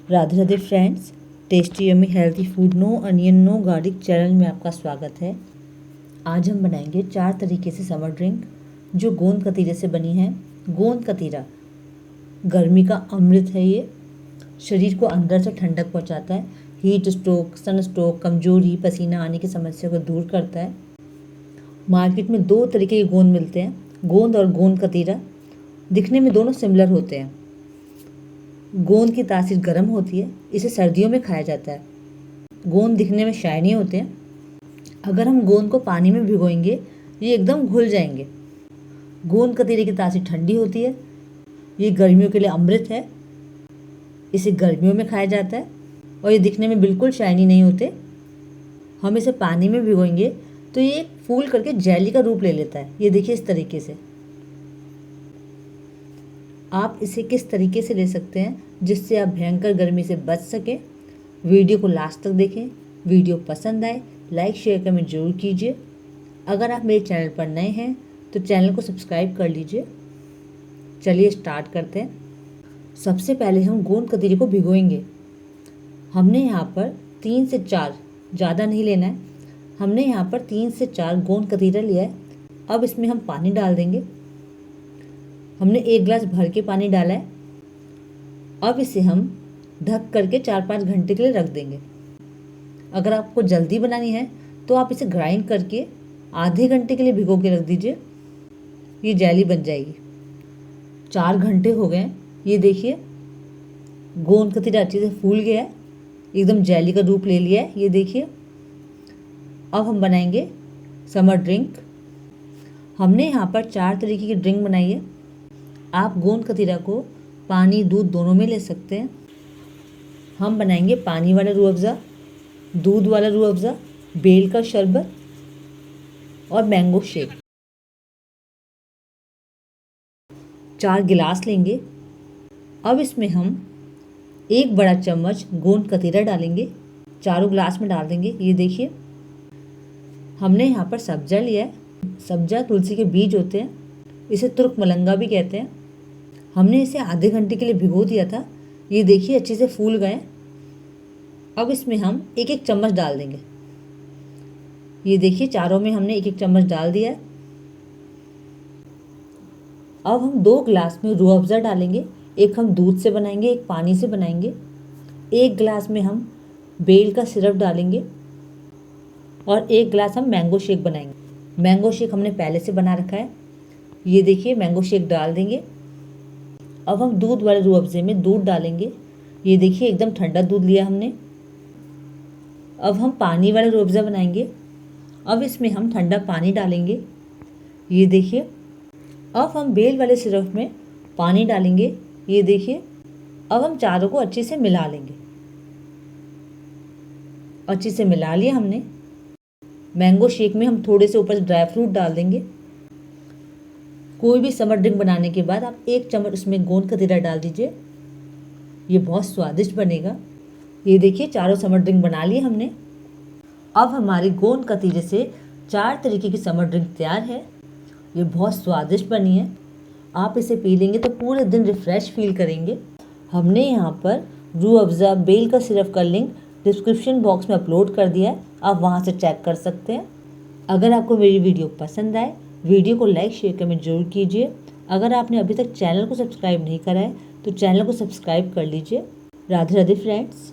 Radhe Radhe friends, tasty yummy healthy food no onion no garlic channel में आपका स्वागत है। आज हम बनाएंगे 4 तरीके से समर ड्रिंक जो गोंद कतीरे से बनी है। गोंद कतीरा गर्मी का अमृत है। ये शरीर को अंदर से ठंडक पहुंचाता है, हीट स्ट्रोक, सन स्ट्रोक, कमजोरी, पसीना आने की समस्या को दूर करता है। मार्केट में 2 तरीके के गोंद मिलते हैं, गोंद और गोंद कतीरा। दिखने में दोनों सिमिलर होते हैं। गोंद की तासीर गर्म होती है, इसे सर्दियों में खाया जाता है। गोंद दिखने में शाइनी होते हैं। अगर हम गोंद को पानी में भिगोएंगे ये एकदम घुल जाएंगे। गोंद कतीरे की तासीर ठंडी होती है। ये गर्मियों के लिए अमृत है। इसे गर्मियों में खाया जाता है और ये दिखने में बिल्कुल शाइनी नहीं होते। हम इसे पानी में भिगोएंगे तो ये एक फूल करके जेली का रूप ले लेता है। ये देखिए इस तरीके से। आप इसे किस तरीके से ले सकते हैं जिससे आप भयंकर गर्मी से बच सकें। वीडियो को लास्ट तक देखें। वीडियो पसंद आए लाइक शेयर कमेंट जरूर कीजिए। अगर आप मेरे चैनल पर नए हैं तो चैनल को सब्सक्राइब कर लीजिए। चलिए स्टार्ट करते हैं। सबसे पहले हम गोंद कतीरे को भिगोएंगे। हमने यहाँ पर 3 से 4, ज़्यादा नहीं लेना है। हमने यहाँ पर 3 से 4 गोंद कतीरा लिया है। अब इसमें हम पानी डाल देंगे। हमने 1 गिलास भर के पानी डाला है। अब इसे हम ढक करके 4-5 घंटे के लिए रख देंगे। अगर आपको जल्दी बनानी है तो आप इसे ग्राइंड करके आधे घंटे के लिए भिगो के रख दीजिए। ये जेली बन जाएगी। 4 घंटे हो गए। ये देखिए गोंद कतीरा अच्छे से फूल गया है, एकदम जेली का रूप ले लिया है। ये देखिए। अब हम बनाएंगे समर ड्रिंक। हमने यहाँ पर 4 तरीके की ड्रिंक बनाई है। आप गोंद कतीरा को पानी दूध दोनों में ले सकते हैं। हम बनाएंगे पानी वाला रूह अफ़ज़ा, दूध वाला रूह अफ़ज़ा, बेल का शरबत और मैंगो शेक। 4 गिलास लेंगे। अब इसमें हम 1 बड़ा चम्मच गोंद कतीरा डालेंगे। चारों गिलास में डाल देंगे। ये देखिए हमने यहाँ पर सब्जा लिया है। सब्जा तुलसी के बीज होते हैं, इसे तुर्क मलंगा भी कहते हैं। हमने इसे आधे घंटे के लिए भिगो दिया था। ये देखिए अच्छे से फूल गए। अब इसमें हम 1-1 चम्मच डाल देंगे। ये देखिए चारों में हमने 1-1 चम्मच डाल दिया है। अब हम 2 गिलास में रूह अफ़ज़ा डालेंगे। एक हम दूध से बनाएंगे, एक पानी से बनाएंगे। 1 गिलास में हम बेल का सिरप डालेंगे और 1 गिलास हम मैंगो शेक बनाएंगे। मैंगो शेक हमने पहले से बना रखा है। ये देखिए मैंगो शेक डाल देंगे। अब हम दूध वाले रूह अफ़ज़े में दूध डालेंगे। ये देखिए एकदम ठंडा दूध लिया हमने। अब हम पानी वाला रूह अफ़ज़ा बनाएंगे। अब इसमें हम ठंडा पानी डालेंगे। ये देखिए। अब हम बेल वाले सिरप में पानी डालेंगे। ये देखिए। अब हम चारों को अच्छे से मिला लेंगे। अच्छे से मिला लिया हमने। मैंगो शेक में हम थोड़े से ऊपर से ड्राई फ्रूट डाल देंगे। कोई भी समर ड्रिंक बनाने के बाद आप 1 चम्मच उसमें गोंद कतीरा डाल दीजिए। ये बहुत स्वादिष्ट बनेगा। ये देखिए चारों समर ड्रिंक बना लिए हमने। अब हमारी गोंद कतीरे से 4 तरीके की समर ड्रिंक तैयार है। ये बहुत स्वादिष्ट बनी है। आप इसे पी लेंगे तो पूरे दिन रिफ़्रेश फील करेंगे। हमने यहाँ पर रूह अफ़ज़ा बेल का सिरप का लिंक डिस्क्रिप्शन बॉक्स में अपलोड कर दिया है, आप वहाँ से चेक कर सकते हैं। अगर आपको मेरी वीडियो पसंद आए वीडियो को लाइक शेयर कमेंट जरूर कीजिए। अगर आपने अभी तक चैनल को सब्सक्राइब नहीं करा है तो चैनल को सब्सक्राइब कर लीजिए। राधे राधे फ्रेंड्स।